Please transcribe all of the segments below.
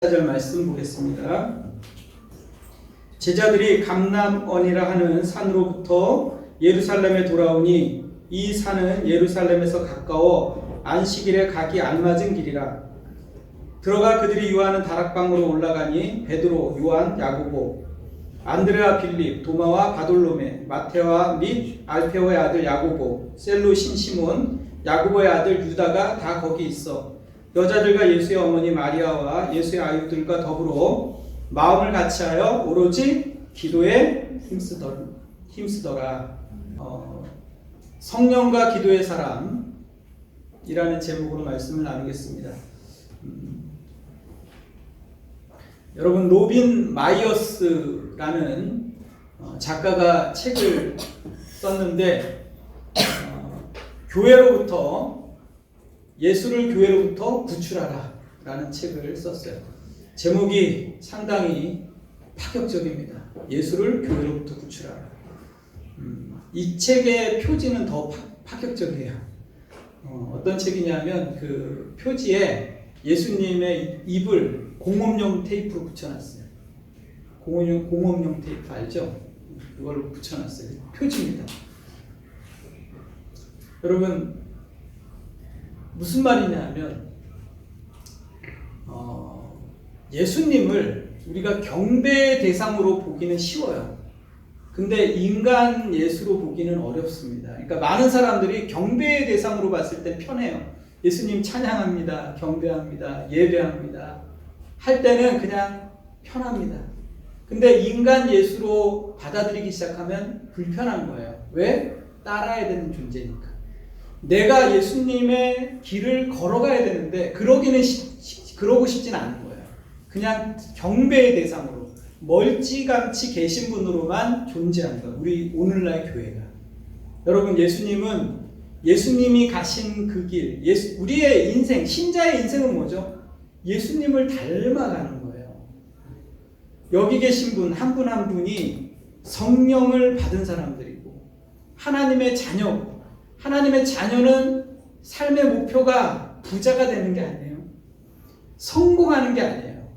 절 말씀 보겠습니다. 제자들이 감람원이라 하는 산으로부터 예루살렘에 돌아오니 이 산은 예루살렘에서 가까워 안식일에 가기 알맞은 길이라. 들어가 그들이 유하는 다락방으로 올라가니 베드로, 요한, 야고보, 안드레와 빌립, 도마와 바돌로메, 마테와 및 알페오의 아들 야고보, 셀로신 시몬, 야고보의 아들 유다가 다 거기 있어 여자들과 예수의 어머니 마리아와 예수의 아이들과 더불어 마음을 같이하여 오로지 기도에 힘쓰더라. 성령과 기도의 사람이라는 제목으로 말씀을 나누겠습니다. 여러분, 로빈 마이어스라는 작가가 책을 썼는데 예수를 교회로부터 구출하라 라는 책을 썼어요. 제목이 상당히 파격적입니다. 예수를 교회로부터 구출하라. 이 책의 표지는 더 파격적이에요. 어떤 책이냐면 그 표지에 예수님의 입을 공업용 테이프로 붙여놨어요. 공업용 테이프 알죠? 그걸 붙여놨어요. 표지입니다. 여러분, 무슨 말이냐면 예수님을 우리가 경배의 대상으로 보기는 쉬워요. 근데 인간 예수로 보기는 어렵습니다. 그러니까 많은 사람들이 경배의 대상으로 봤을 때 편해요. 예수님 찬양합니다, 경배합니다, 예배합니다 할 때는 그냥 편합니다. 근데 인간 예수로 받아들이기 시작하면 불편한 거예요. 왜? 따라야 되는 존재니까. 내가 예수님의 길을 걸어가야 되는데 그러고 싶진 않은 거예요. 그냥 경배의 대상으로 멀찌감치 계신 분으로만 존재하는 거예요. 우리 오늘날 교회가. 여러분, 예수님이 가신 그 길, 우리의 인생, 신자의 인생은 뭐죠? 예수님을 닮아가는 거예요. 여기 계신 분 한 분 한 분이 성령을 받은 사람들이고 하나님의 자녀. 하나님의 자녀는 삶의 목표가 부자가 되는 게 아니에요. 성공하는 게 아니에요.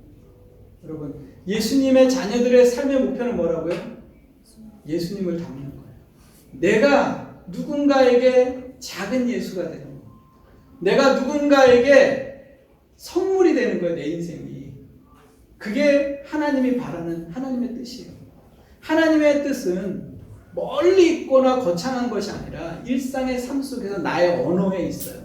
여러분, 예수님의 자녀들의 삶의 목표는 뭐라고요? 예수님을 닮는 거예요. 내가 누군가에게 작은 예수가 되는 거예요. 내가 누군가에게 선물이 되는 거예요. 내 인생이. 그게 하나님이 바라는 하나님의 뜻이에요. 하나님의 뜻은 멀리 있거나 거창한 것이 아니라 일상의 삶 속에서 나의 언어에 있어요.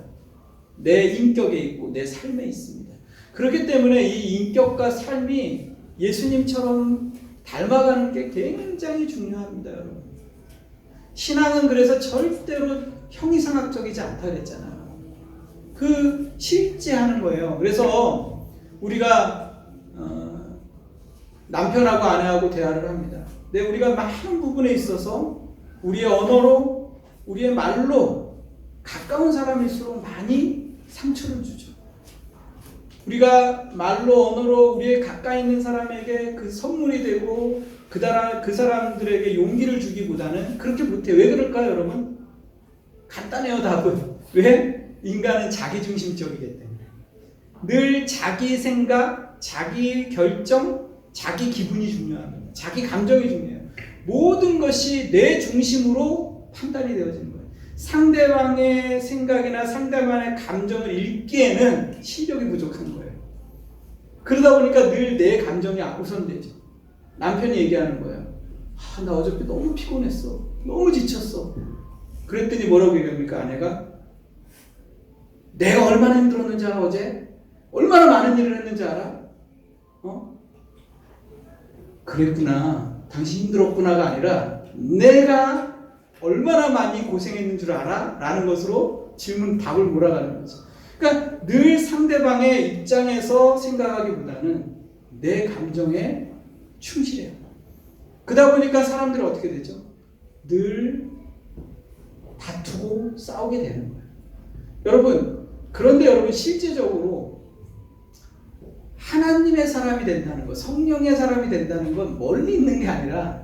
내 인격에 있고 내 삶에 있습니다. 그렇기 때문에 이 인격과 삶이 예수님처럼 닮아가는 게 굉장히 중요합니다, 여러분. 신앙은 그래서 절대로 형이상학적이지 않다 그랬잖아요. 그 실제하는 거예요. 그래서 우리가 남편하고 아내하고 대화를 합니다. 근데 우리가 많은 부분에 있어서 우리의 언어로, 우리의 말로 가까운 사람일수록 많이 상처를 주죠. 우리가 말로, 언어로 우리의 가까이 있는 사람에게 그 선물이 되고 그 사람들에게 용기를 주기보다는 그렇게 못해요. 왜 그럴까요, 여러분? 간단해요, 답은. 왜? 인간은 자기중심적이기 때문에. 늘 자기 생각, 자기 결정, 자기 기분이 중요합니다. 자기 감정이 중요해요. 모든 것이 내 중심으로 판단이 되어지는 거예요. 상대방의 생각이나 상대방의 감정을 읽기에는 실력이 부족한 거예요. 그러다 보니까 늘 내 감정이 우선되죠. 남편이 얘기하는 거예요. 나 어저께 너무 피곤했어. 너무 지쳤어. 그랬더니 뭐라고 얘기합니까, 아내가? 내가 얼마나 힘들었는지 알아, 어제? 얼마나 많은 일을 했는지 알아? 그랬구나. 당신 힘들었구나가 아니라 내가 얼마나 많이 고생했는 줄 알아? 라는 것으로 답을 몰아가는 거죠. 그러니까 늘 상대방의 입장에서 생각하기보다는 내 감정에 충실해요. 그러다 보니까 사람들이 어떻게 되죠? 늘 다투고 싸우게 되는 거예요. 그런데 여러분, 실제적으로 하나님의 사람이 된다는 것, 성령의 사람이 된다는 건 멀리 있는 게 아니라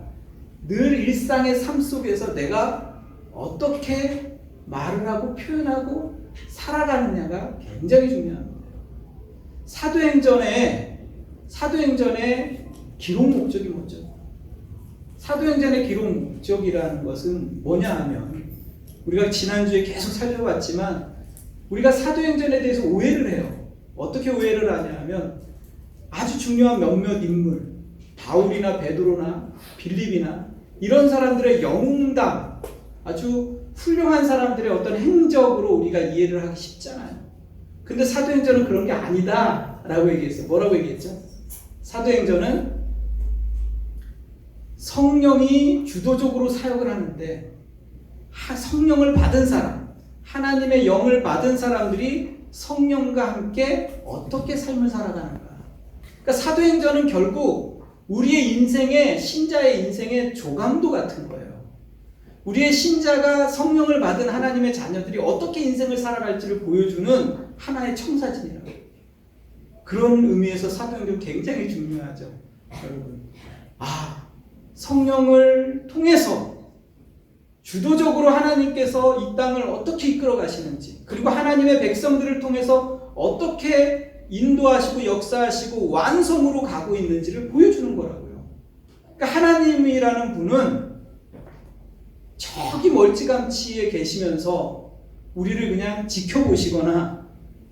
늘 일상의 삶 속에서 내가 어떻게 말을 하고 표현하고 살아가느냐가 굉장히 중요합니다. 사도행전에 사도행전의 기록 목적이 뭐죠? 사도행전의 기록 목적이라는 것은 뭐냐 하면 우리가 지난주에 계속 살펴봤지만 우리가 사도행전에 대해서 오해를 해요. 어떻게 오해를 하냐 하면 아주 중요한 몇몇 인물, 바울이나 베드로나 빌립이나 이런 사람들의 영웅담, 아주 훌륭한 사람들의 어떤 행적으로 우리가 이해를 하기 쉽잖아요. 근데 사도행전은 그런 게 아니다 라고 얘기했어요. 뭐라고 얘기했죠? 사도행전은 성령이 주도적으로 사역을 하는데 성령을 받은 사람, 하나님의 영을 받은 사람들이 성령과 함께 어떻게 삶을 살아가는가. 그러니까 사도행전은 결국 우리의 인생의, 신자의 인생의 조감도 같은 거예요. 우리의 신자가 성령을 받은 하나님의 자녀들이 어떻게 인생을 살아갈지를 보여주는 하나의 청사진이라고. 그런 의미에서 사도행전 굉장히 중요하죠. 여러분. 성령을 통해서 주도적으로 하나님께서 이 땅을 어떻게 이끌어 가시는지, 그리고 하나님의 백성들을 통해서 어떻게 인도하시고 역사하시고 완성으로 가고 있는지를 보여주는 거라고요. 그러니까 하나님이라는 분은 저기 멀찌감치에 계시면서 우리를 그냥 지켜보시거나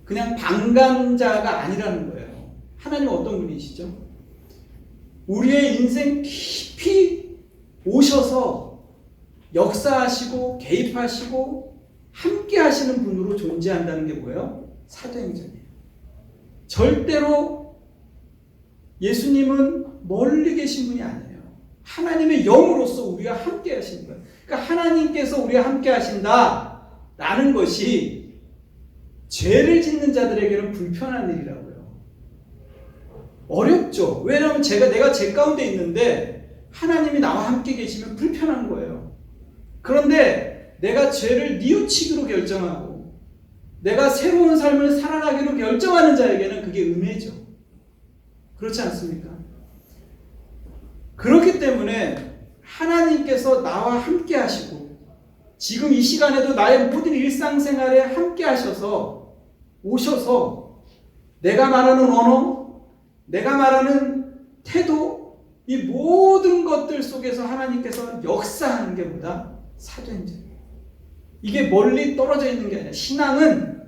그냥 방관자가 아니라는 거예요. 하나님은 어떤 분이시죠? 우리의 인생 깊이 오셔서 역사하시고 개입하시고 함께 하시는 분으로 존재한다는 게 뭐예요? 사도행전이에요. 절대로 예수님은 멀리 계신 분이 아니에요. 하나님의 영으로서 우리가 함께 하시는 거예요. 그러니까 하나님께서 우리가 함께 하신다라는 것이 죄를 짓는 자들에게는 불편한 일이라고요. 어렵죠. 왜냐하면 내가 죄 가운데 있는데 하나님이 나와 함께 계시면 불편한 거예요. 그런데 내가 죄를 뉘우치기로 결정하고 내가 새로운 삶을 살아가기로 결정하는 자에게는 그게 은혜죠. 그렇지 않습니까? 그렇기 때문에 하나님께서 나와 함께 하시고 지금 이 시간에도 나의 모든 일상생활에 함께 하셔서 오셔서 내가 말하는 언어, 내가 말하는 태도, 이 모든 것들 속에서 하나님께서 역사하는 게 뭐다? 사도행전이에요. 이게 멀리 떨어져 있는 게 아니라 신앙은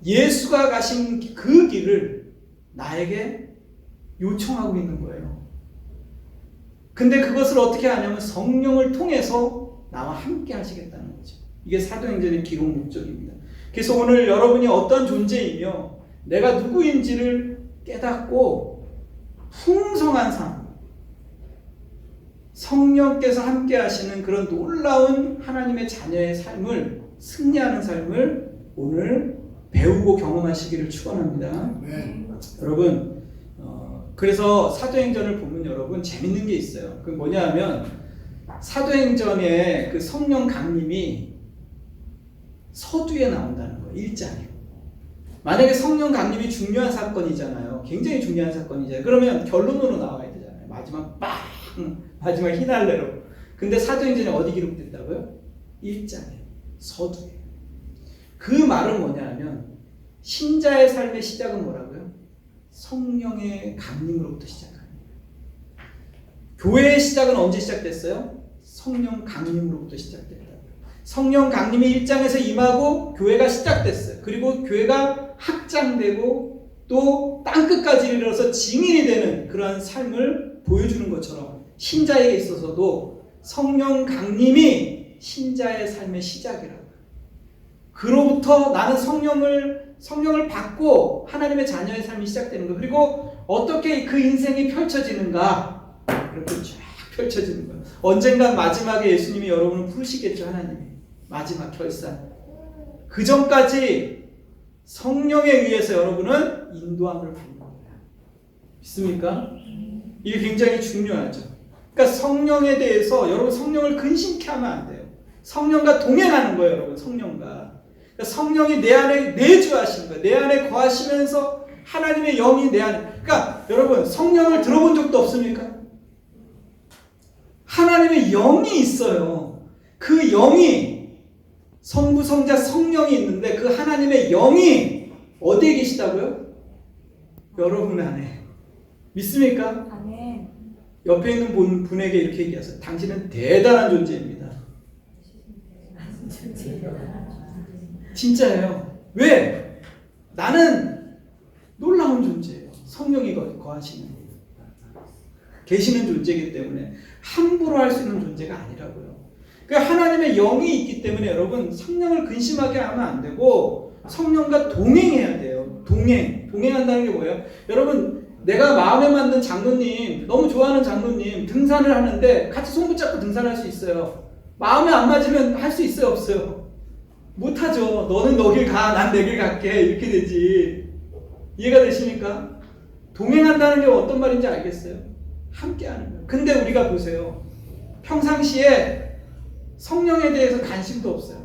예수가 가신 그 길을 나에게 요청하고 있는 거예요. 근데 그것을 어떻게 하냐면 성령을 통해서 나와 함께 하시겠다는 거죠. 이게 사도행전의 기록 목적입니다. 그래서 오늘 여러분이 어떤 존재이며 내가 누구인지를 깨닫고 풍성한 삶, 성령께서 함께 하시는 그런 놀라운 하나님의 자녀의 삶을, 승리하는 삶을 오늘 배우고 경험하시기를 축원합니다. 여러분, 그래서 사도행전을 보면 여러분 재밌는 게 있어요. 그 뭐냐 하면 사도행전의 그 성령 강림이 서두에 나온다는 거예요. 1장에. 만약에 성령 강림이 중요한 사건이잖아요. 굉장히 중요한 사건이잖아요. 그러면 결론으로 나와야 되잖아요. 마지막 히날레로. 근데 사도행전에 어디 기록됐다고요? 1장에. 서두에. 그 말은 뭐냐 하면 신자의 삶의 시작은 뭐라고요? 성령의 강림으로부터 시작합니다. 교회의 시작은 언제 시작됐어요? 성령 강림으로부터 시작됐다고요. 성령 강림이 1장에서 임하고 교회가 시작됐어요. 그리고 교회가 확장되고 또 땅끝까지 이르러서 증인이 되는 그러한 삶을 보여주는 것처럼 신자에게 있어서도 성령 강림이 신자의 삶의 시작이라고요. 그로부터 나는 성령을 받고 하나님의 자녀의 삶이 시작되는 거. 그리고 어떻게 그 인생이 펼쳐지는가? 이렇게 쫙 펼쳐지는 거예요. 언젠가 마지막에 예수님이 여러분을 부르시겠죠. 하나님이 마지막 결산. 그 전까지 성령에 의해서 여러분은 인도함을 받는 거예요. 믿습니까? 이게 굉장히 중요하죠. 그러니까 성령에 대해서 여러분 성령을 근심케 하면 안 돼요. 성령과 동행하는 거예요. 여러분 성령과. 성령이 내 안에 내주하시는 거예요. 내 안에 거하시면서 하나님의 영이 내 안에. 그러니까 여러분 성령을 들어본 적도 없습니까? 하나님의 영이 있어요. 그 영이 성부, 성자, 성령이 있는데 그 하나님의 영이 어디에 계시다고요? 여러분 안에. 믿습니까? 아멘. 옆에 있는 분에게 이렇게 얘기하세요. 당신은 대단한 존재입니다. 진짜예요. 왜? 나는 놀라운 존재예요. 성령이 거하시는 계시는 존재이기 때문에 함부로 할 수 있는 존재가 아니라고요. 그러니까 하나님의 영이 있기 때문에 여러분 성령을 근심하게 하면 안 되고 성령과 동행해야 돼요. 동행한다는 게 뭐예요? 여러분 내가 마음에 맞는 장로님, 너무 좋아하는 장로님 등산을 하는데 같이 손 붙잡고 등산할 수 있어요. 마음에 안 맞으면 할 수 있어요? 없어요? 못하죠. 너는 너 길 가, 난 내 길 갈게. 이렇게 되지. 이해가 되십니까? 동행한다는 게 어떤 말인지 알겠어요? 함께하는 거예요. 근데 우리가 보세요. 평상시에 성령에 대해서 관심도 없어요.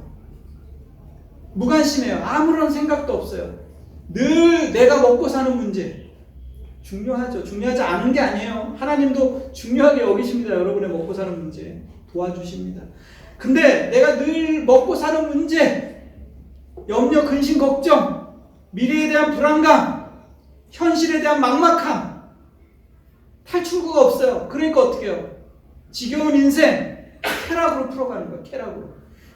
무관심해요. 아무런 생각도 없어요. 늘 내가 먹고 사는 문제. 중요하죠. 중요하지 않은 게 아니에요. 하나님도 중요하게 여기십니다. 여러분의 먹고 사는 문제 도와주십니다. 근데 내가 늘 먹고 사는 문제, 염려, 근심, 걱정, 미래에 대한 불안감, 현실에 대한 막막함, 탈출구가 없어요. 그러니까 어떻게 해요? 지겨운 인생 쾌락으로 풀어가는 거예요. 쾌락으로.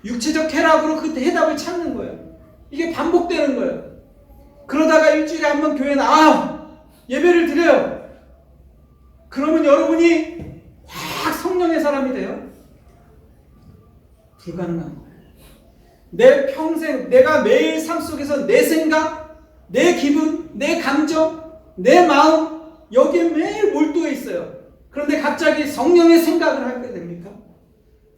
육체적 쾌락으로 그 해답을 찾는 거예요. 이게 반복되는 거예요. 그러다가 일주일에 한 번 교회 예배를 드려요. 그러면 여러분이 확 성령의 사람이 돼요? 불가능한 거예요. 내 평생, 내가 매일 삶 속에서 내 생각, 내 기분, 내 감정, 내 마음, 여기에 매일 몰두해 있어요. 그런데 갑자기 성령의 생각을 하게 됩니까?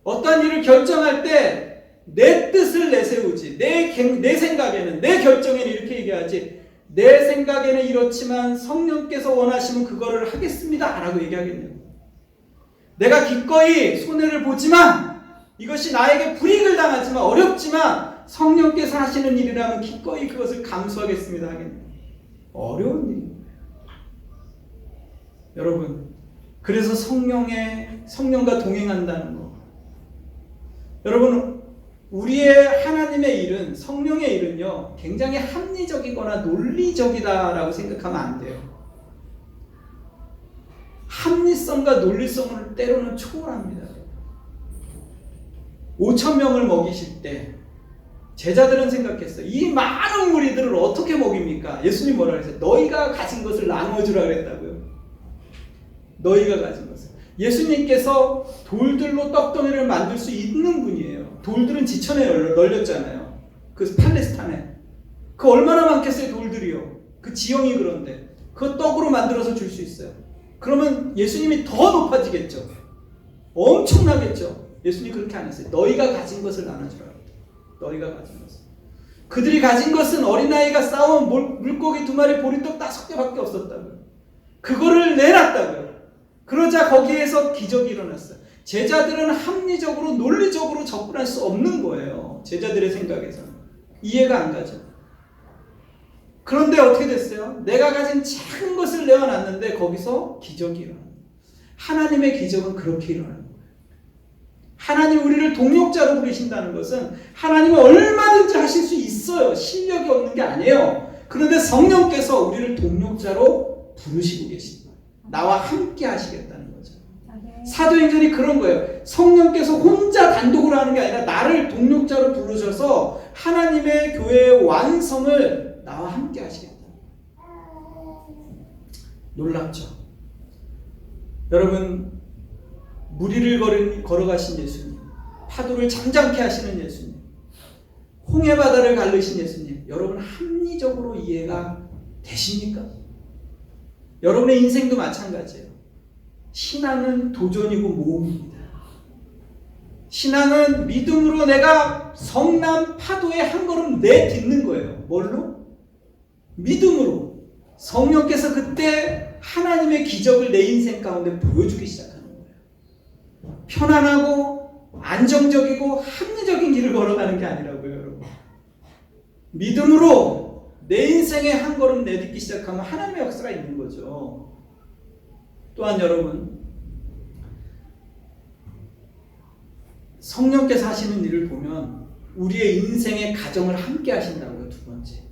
어떤 일을 결정할 때 내 뜻을 내세우지, 내 생각에는, 내 결정에는 이렇게 얘기하지, 내 생각에는 이렇지만 성령께서 원하시면 그거를 하겠습니다 라고 얘기하겠네요. 내가 기꺼이 손해를 보지만 이것이 나에게 불이익을 당하지만 어렵지만 성령께서 하시는 일이라면 기꺼이 그것을 감수하겠습니다 하겠네요. 어려운 일입니다. 여러분, 그래서 성령과 동행한다는 거. 여러분, 우리의 하나님의 일은, 성령의 일은요, 굉장히 합리적이거나 논리적이다라고 생각하면 안 돼요. 합리성과 논리성을 때로는 초월합니다. 5,000명을 먹이실 때 제자들은 생각했어요. 이 많은 무리들을 어떻게 먹입니까? 예수님 뭐라 그랬어요? 너희가 가진 것을 나눠주라 그랬다고요. 너희가 가진 것을. 예수님께서 돌들로 떡덩이를 만들 수 있는 분이에요. 돌들은 지천에 널렸잖아요. 그 팔레스타인에. 그 얼마나 많겠어요, 돌들이요. 그 지형이 그런데. 그 떡으로 만들어서 줄 수 있어요. 그러면 예수님이 더 높아지겠죠. 엄청나겠죠. 예수님이 그렇게 안 했어요. 너희가 가진 것을 나눠주라. 너희가 가진 것을. 그들이 가진 것은 어린아이가 싸운 물고기 2마리, 보리떡 5개밖에 없었다고요. 그거를 내놨다고요. 그러자 거기에서 기적이 일어났어요. 제자들은 합리적으로 논리적으로 접근할 수 없는 거예요. 제자들의 생각에서는. 이해가 안 가죠. 그런데 어떻게 됐어요? 내가 가진 작은 것을 내어놨는데 거기서 기적이 일어나요. 하나님의 기적은 그렇게 일어나는 거예요. 하나님 우리를 동력자로 부르신다는 것은 하나님은 얼마든지 하실 수 있어요. 실력이 없는 게 아니에요. 그런데 성령께서 우리를 동력자로 부르시고 계십니다. 나와 함께 하시겠다는 거죠. 사도행전이 그런 거예요. 성령께서 혼자 단독으로 하는 게 아니라 나를 동력자로 부르셔서 하나님의 교회의 완성을 나와 함께 하시겠다. 놀랍죠? 여러분, 무리를 걸어가신 예수님, 파도를 잠잠케 하시는 예수님, 홍해바다를 가르신 예수님, 여러분 합리적으로 이해가 되십니까? 여러분의 인생도 마찬가지예요. 신앙은 도전이고 모험입니다. 신앙은 믿음으로 내가 성남 파도에 한 걸음 내딛는 거예요. 뭘로? 믿음으로. 성령께서 그때 하나님의 기적을 내 인생 가운데 보여주기 시작하는 거예요. 편안하고 안정적이고 합리적인 길을 걸어가는 게 아니라고요, 여러분. 믿음으로 내 인생에 한 걸음 내딛기 시작하면 하나님의 역사가 있는 거죠. 또한 여러분, 성령께서 하시는 일을 보면 우리의 인생의 가정을 함께 하신다고요. 두 번째.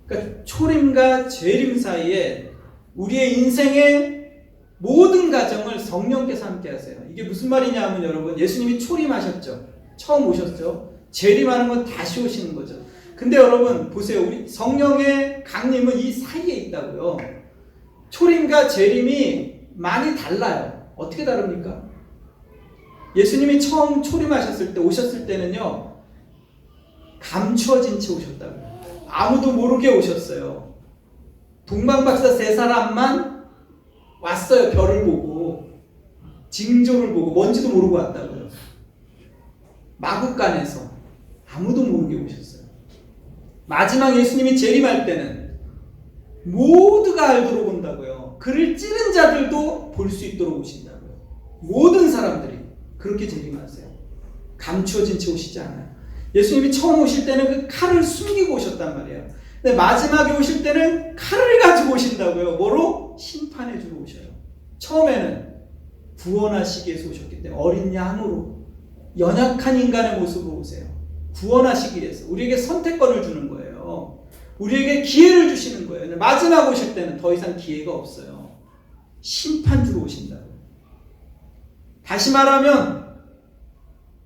그러니까 초림과 재림 사이에 우리의 인생의 모든 과정을 성령께서 함께 하세요. 이게 무슨 말이냐 하면 여러분, 예수님이 초림하셨죠. 처음 오셨죠. 재림하는 건 다시 오시는 거죠. 근데 여러분 보세요. 우리 성령의 강림은 이 사이에 있다고요. 초림과 재림이 많이 달라요. 어떻게 다릅니까? 예수님이 처음 초림하셨을 때, 오셨을 때는요, 감추어진 채 오셨다고요. 아무도 모르게 오셨어요. 동방박사 3사람만 왔어요. 별을 보고 징조를 보고 뭔지도 모르고 왔다고요. 마국간에서 아무도 모르게 오셨어요. 마지막 예수님이 재림할 때는 모두가 알도록 온다고요. 그를 찌른 자들도 볼 수 있도록 오신다고요. 모든 사람들이 그렇게 재림하세요. 감추어진 채 오시지 않아요. 예수님이 처음 오실 때는 그 칼을 숨기고 오셨단 말이에요. 근데 마지막에 오실 때는 칼을 가지고 오신다고요. 뭐로? 심판해 주러 오셔요. 처음에는 구원하시기 위해서 오셨기 때문에 어린 양으로 연약한 인간의 모습으로 오세요. 구원하시기 위해서 우리에게 선택권을 주는 거예요. 우리에게 기회를 주시는 거예요. 마지막 오실 때는 더 이상 기회가 없어요. 심판 주러 오신다고요. 다시 말하면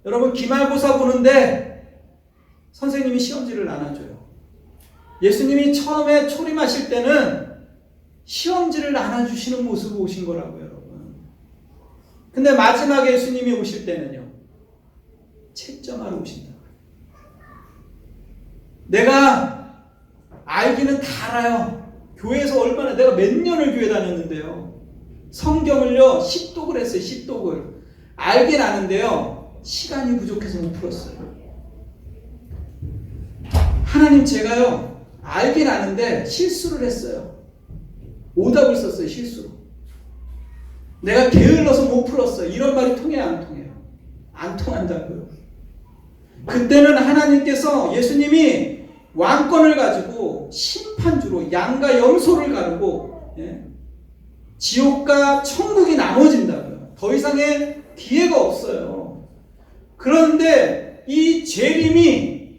여러분, 기말고사 보는데 선생님이 시험지를 나눠줘요. 예수님이 처음에 초림하실 때는 시험지를 나눠주시는 모습으로 오신 거라고요, 여러분. 근데 마지막에 예수님이 오실 때는요, 채점하러 오신다. 내가 알기는 다 알아요. 교회에서 얼마나, 내가 몇 년을 교회 다녔는데요. 성경을요, 식독을 했어요, 식독을. 알긴 아는데요, 시간이 부족해서 못 풀었어요. 하나님, 제가요, 알긴 아는데 실수를 했어요. 오답을 썼어요, 실수로. 내가 게을러서 못 풀었어요. 이런 말이 통해요, 안 통해요? 안 통한다고요. 그때는 하나님께서, 예수님이 왕권을 가지고 심판주로 양과 염소를 가르고, 지옥과 천국이 나눠진다고요. 더 이상의 기회가 없어요. 그런데 이 재림을,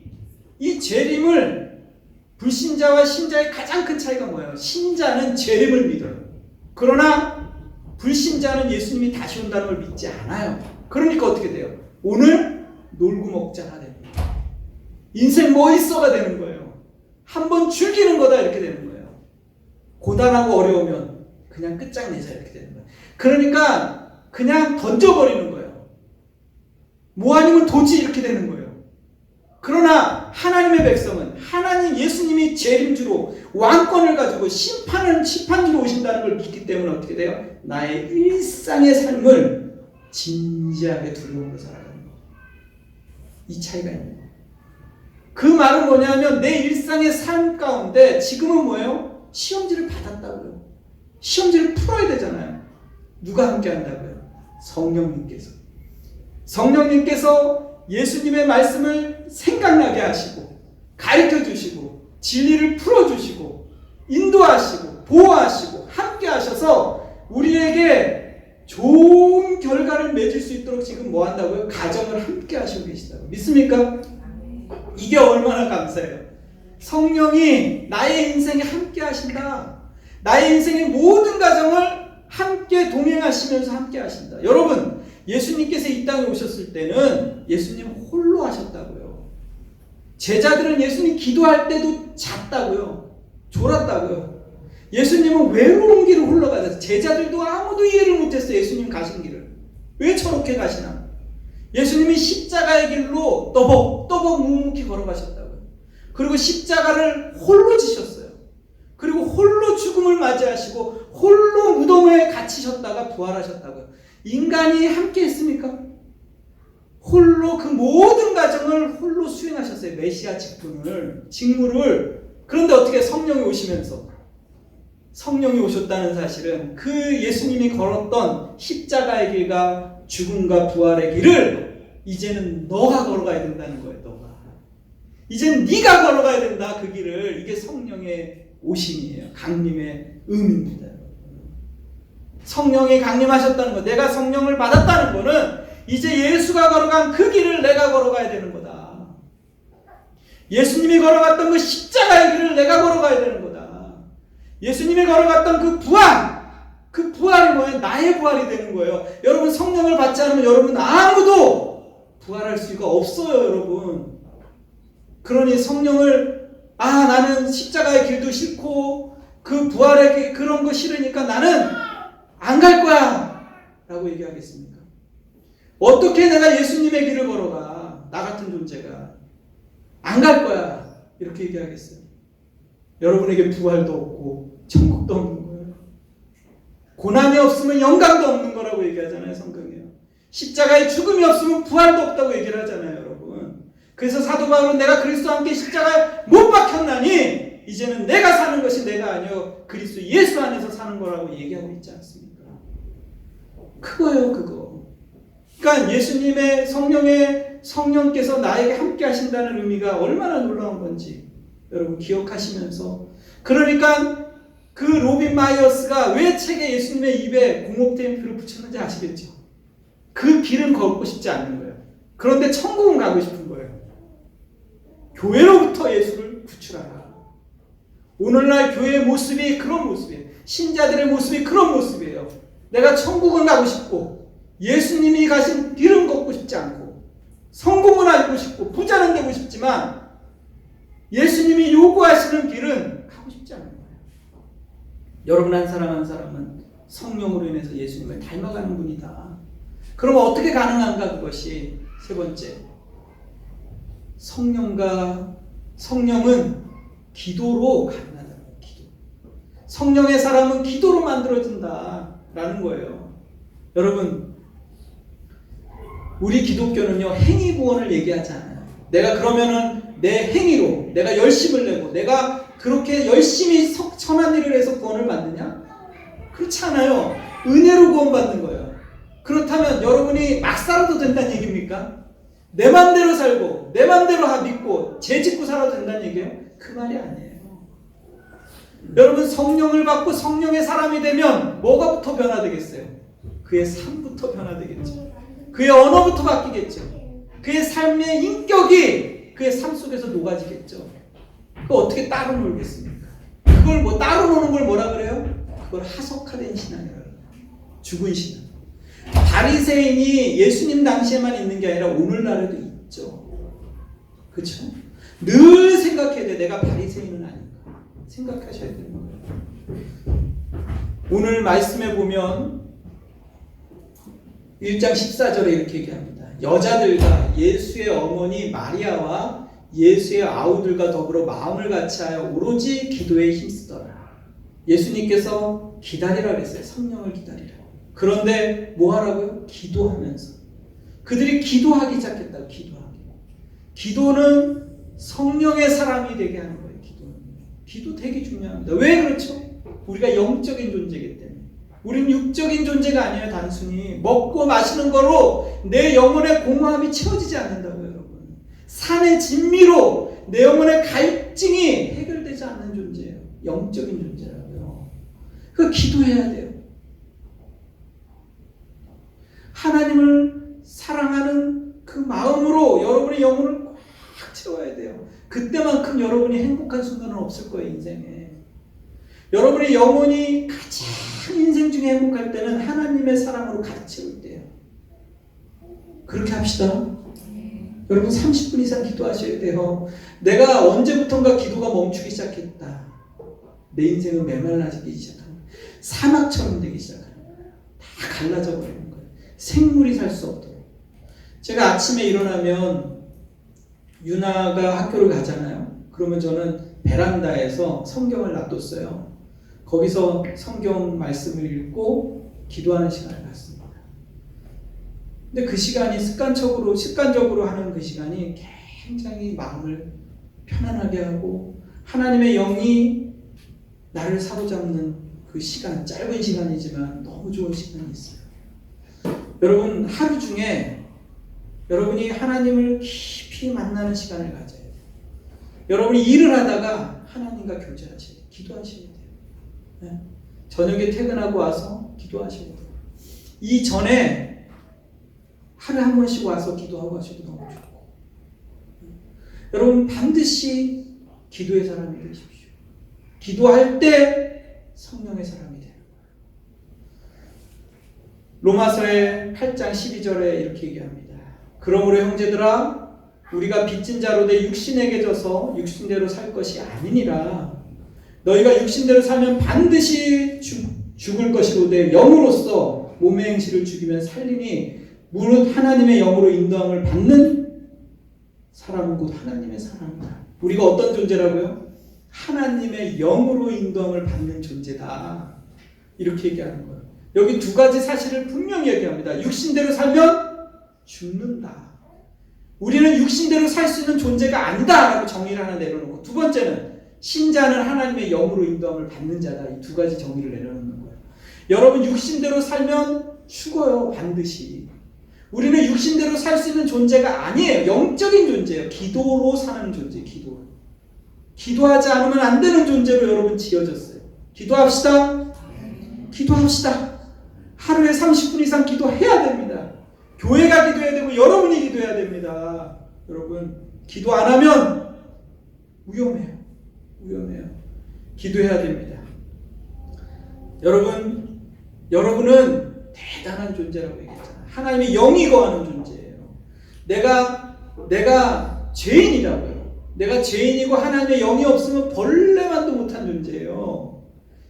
불신자와 신자의 가장 큰 차이가 뭐예요? 신자는 재림을 믿어요. 그러나 불신자는 예수님이 다시 온다는 걸 믿지 않아요. 그러니까 어떻게 돼요? 오늘 놀고 먹자가 됩니다. 인생 뭐 있어가 되는 거예요. 한번 즐기는 거다, 이렇게 되는 거예요. 고단하고 어려우면 그냥 끝장내자, 이렇게 되는 거예요. 그러니까 그냥 던져버리는 거예요. 뭐 아니면 도지, 이렇게 되는 거예요. 그러나 하나님의 백성은, 하나님 예수님이 재림주로 왕권을 가지고 심판주로 오신다는 걸 믿기 때문에 어떻게 돼요? 나의 일상의 삶을 진지하게 두려움으로 살아가는 거예요. 이 차이가 있는 거예요. 그 말은 뭐냐면, 내 일상의 삶 가운데 지금은 뭐예요? 시험지를 받았다고요. 시험지를 풀어야 되잖아요. 누가 함께 한다고요? 성령님께서. 성령님께서 예수님의 말씀을 생각나게 하시고, 가르쳐 주시고, 진리를 풀어 주시고, 인도하시고, 보호하시고, 함께 하셔서 우리에게 좋은 결과를 맺을 수 있도록 지금 뭐 한다고요? 가정을 함께 하시고 계시다고. 믿습니까? 이게 얼마나 감사해요. 성령이 나의 인생에 함께 하신다. 나의 인생의 모든 과정을 함께 동행하시면서 함께 하신다. 여러분, 예수님께서 이 땅에 오셨을 때는 예수님 홀로 하셨다고요. 제자들은 예수님 기도할 때도 잤다고요. 졸았다고요. 예수님은 외로운 길을 홀로 가셨어요. 제자들도 아무도 이해를 못했어요. 예수님 가신 길을. 왜 저렇게 가시나? 예수님이 십자가의 길로 또벅또벅 묵묵히 걸어가셨다고요. 그리고 십자가를 홀로 지셨어요. 그리고 홀로 죽음을 맞이하시고 홀로 무덤에 갇히셨다가 부활하셨다고요. 인간이 함께 했습니까? 홀로 그 모든 과정을 홀로 수행하셨어요. 메시아 직무를. 그런데 어떻게 성령이 오시면서, 성령이 오셨다는 사실은 그 예수님이 걸었던 십자가의 길과 죽음과 부활의 길을 이제는 너가 걸어가야 된다는 거예요. 너가. 이제는 네가 걸어가야 된다, 그 길을. 이게 성령의 오심이에요. 강림의 의미입니다. 성령이 강림하셨다는 것, 내가 성령을 받았다는 것은 이제 예수가 걸어간 그 길을 내가 걸어가야 되는 거다. 예수님이 걸어갔던 그 십자가의 길을 내가 걸어가야 되는 거다. 예수님이 걸어갔던 그 부활이 뭐예요? 나의 부활이 되는 거예요. 여러분 성령을 받지 않으면 여러분 아무도 부활할 수가 없어요, 여러분. 그러니 성령을 나는 십자가의 길도 싫고 그 부활의 그런 거 싫으니까 나는 안 갈 거야 라고 얘기하겠습니까? 어떻게 내가 예수님의 길을 걸어가? 나 같은 존재가 안 갈 거야 이렇게 얘기하겠어요? 여러분에게 부활도 없고 천국도 없는 거예요. 고난이 없으면 영광도 없는 거라고 얘기하잖아요, 성경이요. 십자가에 죽음이 없으면 부활도 없다고 얘기를 하잖아요, 여러분. 그래서 사도 바울은 내가 그리스도와 함께 십자가에 못 박혔나니 이제는 내가 사는 것이 내가 아니요 그리스도 예수 안에서 사는 거라고 얘기하고 있지 않습니까? 그거예요, 그거. 그러니까 예수님의 성령께서 나에게 함께 하신다는 의미가 얼마나 놀라운 건지 여러분 기억하시면서, 그러니까 그 로빈 마이어스가 왜 책에 예수님의 입에 공업대인표를 붙였는지 아시겠죠? 그 길은 걷고 싶지 않는 거예요. 그런데 천국은 가고 싶은 거예요. 교회로부터 예수를 구출하라. 오늘날 교회의 모습이 그런 모습이에요. 신자들의 모습이 그런 모습이에요. 내가 천국은 가고 싶고 예수님이 가신 길은 걷고 싶지 않고 성공은 알고 싶고 부자는 되고 싶지만 예수님이 요구하시는 길은 가고 싶지 않은 거예요. 여러분 한 사람 한 사람은 성령으로 인해서 예수님을 닮아가는 분이다. 그러면 어떻게 가능한가? 그것이 세 번째, 성령은 기도로 가능하다는 거예요. 기도. 성령의 사람은 기도로 만들어진다라는 거예요. 여러분, 우리 기독교는요 행위 구원을 얘기하지 않아요. 내가 그러면은 내 행위로 내가 열심을 내고 내가 그렇게 열심히 선한 일을 해서 구원을 받느냐? 그렇지 않아요. 은혜로 구원받는 거예요. 그렇다면 여러분이 막 살아도 된다는 얘기입니까? 내 맘대로 살고 내 맘대로 믿고 죄 짓고 살아도 된다는 얘기예요? 그 말이 아니에요. 여러분 성령을 받고 성령의 사람이 되면 뭐가부터 변화되겠어요? 그의 삶부터 변화되겠죠. 그의 언어부터 바뀌겠죠. 그의 삶의 인격이 그의 삶 속에서 녹아지겠죠. 그거 어떻게 따로 놀겠습니까? 그걸 뭐 따로 노는 걸 뭐라 그래요? 그걸 하석화된 신앙이라고 해요. 죽은 신앙. 바리새인이 예수님 당시에만 있는 게 아니라 오늘날에도 있죠. 그렇죠? 늘 생각해야 돼. 내가 바리새인은 아닌가. 생각하셔야 되는 거예요. 오늘 말씀에 보면 1장 14절에 이렇게 얘기합니다. 여자들과 예수의 어머니 마리아와 예수의 아우들과 더불어 마음을 같이하여 오로지 기도에 힘쓰더라. 예수님께서 기다리라 그랬어요. 성령을 기다리라. 그런데 뭐 하라고요? 기도하면서. 그들이 기도하기 시작했다고. 기도는 성령의 사람이 되게 하는 거예요. 기도 되게 중요합니다. 왜 그렇죠? 우리가 영적인 존재이기 때문에. 우린 육적인 존재가 아니에요. 단순히 먹고 마시는 거로 내 영혼의 공허함이 채워지지 않는다고요, 여러분. 산의 진미로 내 영혼의 갈증이 해결되지 않는 존재예요. 영적인 존재라고요. 그 기도해야 돼요. 하나님을 사랑하는 그 마음으로 여러분의 영혼을 꽉 채워야 돼요. 그때만큼 여러분이 행복한 순간은 없을 거예요, 인생에. 여러분의 영혼이 가장 인생 중에 행복할 때는 하나님의 사랑으로 가득 채울 때예요. 그렇게 합시다. 여러분 30분 이상 기도하셔야 돼요. 내가 언제부턴가 기도가 멈추기 시작했다. 내 인생은 메말라지기 시작합니다. 사막처럼 되기 시작합니다. 다 갈라져 버리는 거예요. 생물이 살 수 없도록. 제가 아침에 일어나면 유나가 학교를 가잖아요. 그러면 저는 베란다에서 성경을 놔뒀어요. 거기서 성경 말씀을 읽고 기도하는 시간을 갖습니다. 근데 그 시간이 습관적으로 하는 그 시간이 굉장히 마음을 편안하게 하고 하나님의 영이 나를 사로잡는 그 시간, 짧은 시간이지만 너무 좋은 시간이 있어요. 여러분 하루 중에 여러분이 하나님을 깊이 만나는 시간을 가져야 돼요. 여러분이 일을 하다가 하나님과 교제하셔야 돼요. 기도하셔야 돼요. 네. 저녁에 퇴근하고 와서 기도하셔야 돼요. 이 전에 하루에 한 번씩 와서 기도하고 하셔도 너무 좋고. 여러분 반드시 기도의 사람이 되십시오. 기도할 때 성령의 사람이 되는 거예요. 로마서의 8장 12절에 이렇게 얘기합니다. 그러므로 형제들아 우리가 빚진 자로 내 육신에게 져서 육신대로 살 것이 아니니라. 너희가 육신대로 살면 반드시 죽을 것이로되 영으로서 몸의 행실을 죽이면 살리니 무릇 하나님의 영으로 인도함을 받는 사람은 곧 하나님의 사람이다. 우리가 어떤 존재라고요? 하나님의 영으로 인도함을 받는 존재다. 이렇게 얘기하는 거예요. 여기 두 가지 사실을 분명히 얘기합니다. 육신대로 살면 죽는다. 우리는 육신대로 살 수 있는 존재가 아니다 라고 정의를 하나 내려놓고, 두 번째는 신자는 하나님의 영으로 인도함을 받는 자다. 이 두 가지 정의를 내려놓는 거예요. 여러분, 육신대로 살면 죽어요. 반드시. 우리는 육신대로 살 수 있는 존재가 아니에요. 영적인 존재예요. 기도로 사는 존재. 기도하지 않으면 안 되는 존재로 여러분 지어졌어요. 기도합시다. 기도합시다. 하루에 30분 이상 기도해야 됩니다. 교회가 기도해야 되고 여러분이 기도해야 됩니다. 여러분, 기도 안 하면 위험해요. 기도해야 됩니다. 여러분은 대단한 존재라고 얘기했잖아요. 하나님의 영이 거하는 존재예요. 내가 죄인이라고요. 내가 죄인이고 하나님의 영이 없으면 벌레만도 못한 존재예요.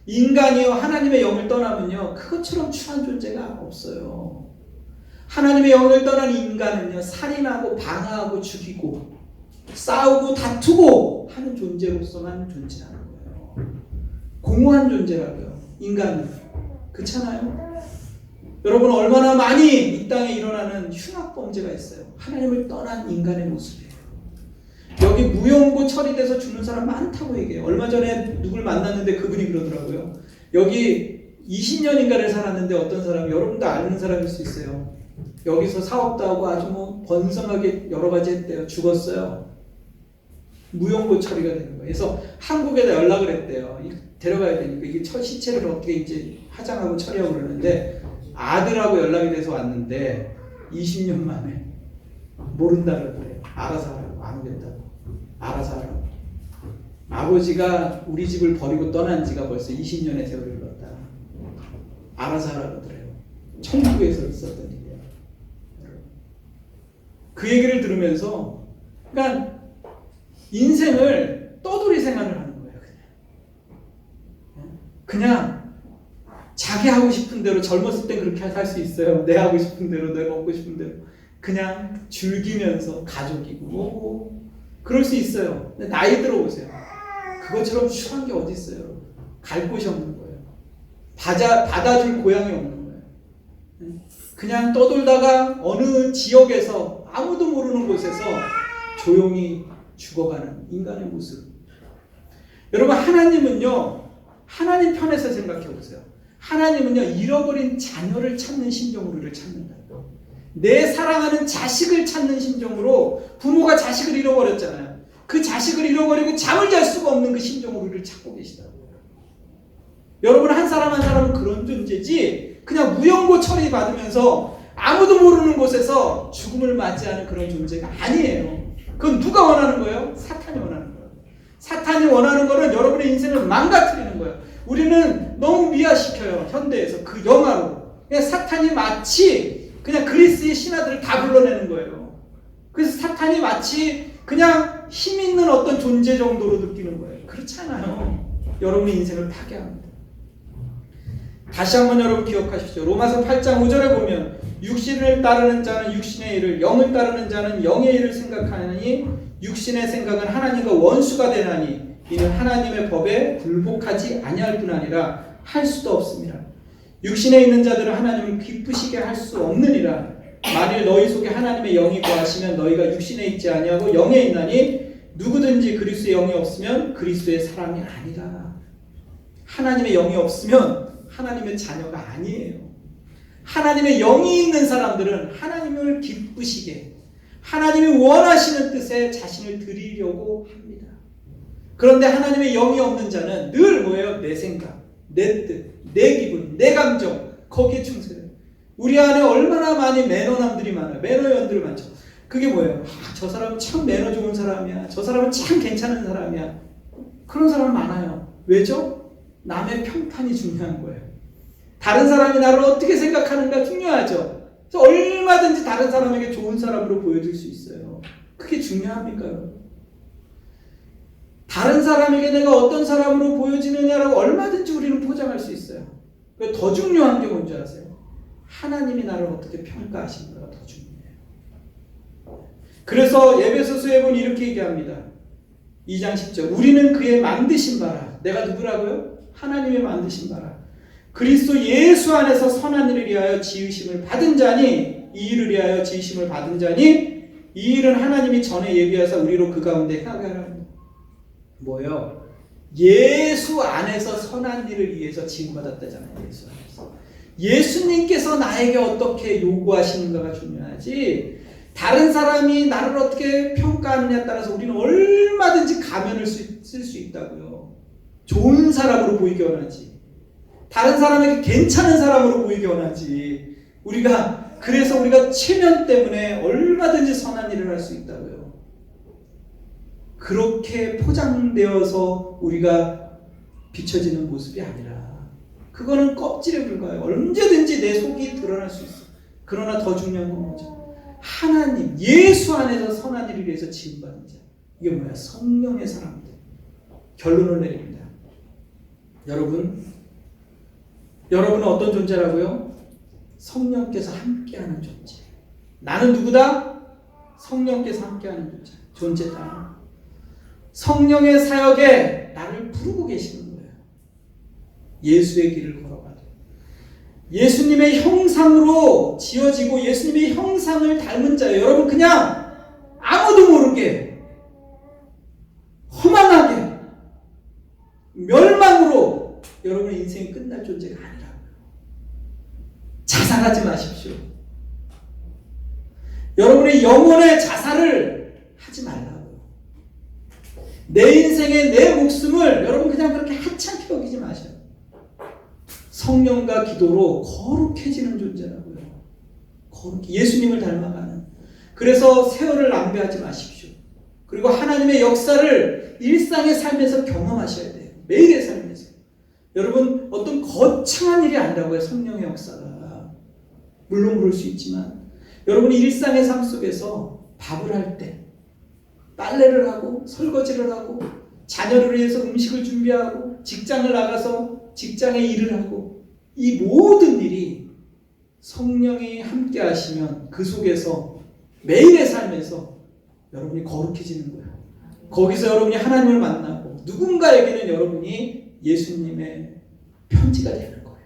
인간이요 하나님의 영을 떠나면요 그것처럼 추한 존재가 없어요. 하나님의 영을 떠난 인간은요 살인하고 방하고 죽이고 싸우고 다투고 하는 존재로서만 존재하는 거예요. 공허한 존재라고요. 인간은 그렇잖아요. 여러분, 얼마나 많이 이 땅에 일어나는 흉악범죄가 있어요. 하나님을 떠난 인간의 모습이에요. 여기 무용고 처리돼서 죽는 사람 많다고 얘기해요. 얼마 전에 누굴 만났는데 그분이 그러더라고요. 여기 20년인가를 살았는데 어떤 사람이, 여러분도 아는 사람일 수 있어요. 여기서 사업도 하고 아주 뭐 번성하게 여러 가지 했대요. 죽었어요. 무용고 처리가 되는 거예요. 그래서 한국에다 연락을 했대요. 데려가야 되니까 이게 시체를 어떻게 이제 화장하고 처리하고 그러는데, 아들하고 연락이 돼서 왔는데 20년 만에 모른다 그러더래요. 알아서 하라고. 안 오겠다고. 알아서 하라고. 아버지가 우리 집을 버리고 떠난 지가 벌써 20년의 세월이 흘렀다. 알아서 하라고 그러더래요. 천국에서 있었던 일이에요. 그 얘기를 들으면서, 그러니까 인생을 떠돌이 생활을 하는 거예요. 그냥 자기 하고 싶은 대로, 젊었을 땐 그렇게 살 수 있어요. 내 하고 싶은 대로, 내가 먹고 싶은 대로 그냥 즐기면서 가족이고 뭐고 그럴 수 있어요. 근데 나이 들어보세요. 그것처럼 추한 게 어디 있어요. 갈 곳이 없는 거예요. 받아줄 고향이 없는 거예요. 그냥 떠돌다가 어느 지역에서 아무도 모르는 곳에서 조용히 죽어가는 인간의 모습. 여러분, 하나님은요, 하나님 편에서 생각해 보세요. 하나님은요, 잃어버린 자녀를 찾는 심정으로 우리를 찾는다. 내 사랑하는 자식을 찾는 심정으로, 부모가 자식을 잃어버렸잖아요. 그 자식을 잃어버리고 잠을 잘 수가 없는 그 심정으로 우리를 찾고 계시다고요. 여러분, 한 사람은 그런 존재지, 그냥 무용고 처리 받으면서 아무도 모르는 곳에서 죽음을 맞이하는 그런 존재가 아니에요. 그건 누가 원하는 거예요? 사탄이 원하는 거예요. 사탄이 원하는 거는 여러분의 인생을 망가뜨리는 거예요. 우리는 너무 미화시켜요. 현대에서 그 영화로. 그냥 사탄이 마치 그냥 그리스의 신하들을 다 불러내는 거예요. 그래서 사탄이 마치 그냥 힘 있는 어떤 존재 정도로 느끼는 거예요. 그렇잖아요. 여러분의 인생을 파괴합니다. 다시 한번 여러분 기억하십시오. 로마서 8장 5절에 보면 육신을 따르는 자는 육신의 일을, 영을 따르는 자는 영의 일을 생각하느니 육신의 생각은 하나님과 원수가 되나니 이는 하나님의 법에 굴복하지 아니할 뿐 아니라 할 수도 없습니다. 육신에 있는 자들은 하나님을 기쁘시게 할 수 없느니라. 만일 너희 속에 하나님의 영이 거하시면 너희가 육신에 있지 아니하고 영에 있나니 누구든지 그리스도의 영이 없으면 그리스도의 사람이 아니라. 하나님의 영이 없으면 하나님의 자녀가 아니에요. 하나님의 영이 있는 사람들은 하나님을 기쁘시게, 하나님이 원하시는 뜻에 자신을 드리려고 합니다. 그런데 하나님의 영이 없는 자는 늘 뭐예요? 내 생각, 내 뜻, 내 기분, 내 감정, 거기에 충실해요. 우리 안에 얼마나 많이 매너남들이 많아요. 매너연들 많죠. 그게 뭐예요? 저 사람은 참 매너 좋은 사람이야. 저 사람은 참 괜찮은 사람이야. 그런 사람 많아요. 왜죠? 남의 평판이 중요한 거예요. 다른 사람이 나를 어떻게 생각하는가 중요하죠. 그래서 얼마든지 다른 사람에게 좋은 사람으로 보여줄 수 있어요. 그게 중요합니까, 여러분? 다른 사람에게 내가 어떤 사람으로 보여지느냐라고 얼마든지 우리는 포장할 수 있어요. 더 중요한 게 뭔지 아세요? 하나님이 나를 어떻게 평가하시는가가 더 중요해요. 그래서 에베소서에 보면 이렇게 얘기합니다. 2장 10절. 우리는 그의 만드신 바라. 내가 누구라고요? 하나님의 만드신 바라. 그리스도 예수 안에서 선한 일을 위하여 지으심을 받은 자니, 이 일을 위하여 지으심을 받은 자니, 이 일은 하나님이 전에 예비하사 우리로 그 가운데 행하게 하라는 뭐예요? 예수 안에서 선한 일을 위해서 지음받았다잖아요. 예수 안에서. 예수님께서 나에게 어떻게 요구하시는가가 중요하지, 다른 사람이 나를 어떻게 평가하느냐에 따라서 우리는 얼마든지 가면을 쓸 수 있다고요. 좋은 사람으로 보이기 원하지, 다른 사람에게 괜찮은 사람으로 보이기 원하지. 그래서 우리가 체면 때문에 얼마든지 선한 일을 할 수 있다고요. 그렇게 포장되어서 우리가 비춰지는 모습이 아니라, 그거는 껍질에 불과해요. 언제든지 내 속이 드러날 수 있어. 그러나 더 중요한 건 뭐죠? 하나님, 예수 안에서 선한 일을 위해서 지음받은 자. 이게 뭐야? 성령의 사람들. 결론을 내립니다. 여러분은 어떤 존재라고요? 성령께서 함께하는 존재. 나는 누구다? 성령께서 함께하는 존재다. 성령의 사역에 나를 부르고 계시는 거예요. 예수의 길을 걸어가도, 예수님의 형상으로 지어지고 예수님의 형상을 닮은 자예요. 여러분, 그냥 아무도 모르게 허망하게 멸망으로 여러분의 인생이 끝날 존재가 아니라고요. 자살하지 마십시오. 여러분의 영혼의 자살을 하지 말라고요. 내 인생의 내 목숨을 여러분 그냥 그렇게 하찮게 여기지 마셔요. 성령과 기도로 거룩해지는 존재라고요. 예수님을 닮아가는. 그래서 세월을 낭비하지 마십시오. 그리고 하나님의 역사를 일상의 삶에서 경험하셔야 돼요. 매일의 삶에서. 여러분, 어떤 거창한 일이 아니라고요. 성령의 역사가. 물론 그럴 수 있지만 여러분이 일상의 삶 속에서 밥을 할 때, 빨래를 하고 설거지를 하고 자녀를 위해서 음식을 준비하고 직장을 나가서 직장의 일을 하고, 이 모든 일이 성령이 함께 하시면 그 속에서 매일의 삶에서 여러분이 거룩해지는 거예요. 거기서 여러분이 하나님을 만나고 누군가에게는 여러분이 예수님의 편지가 되는 거예요.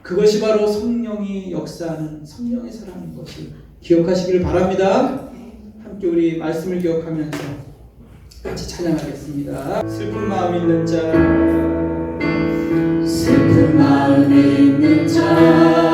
그것이 바로 성령이 역사하는 성령의 사랑인 것을 기억하시기를 바랍니다. 함께 우리 말씀을 기억하면서 같이 찬양하겠습니다. 슬픈 마음 있는 자, 슬픈 마음 있는 자,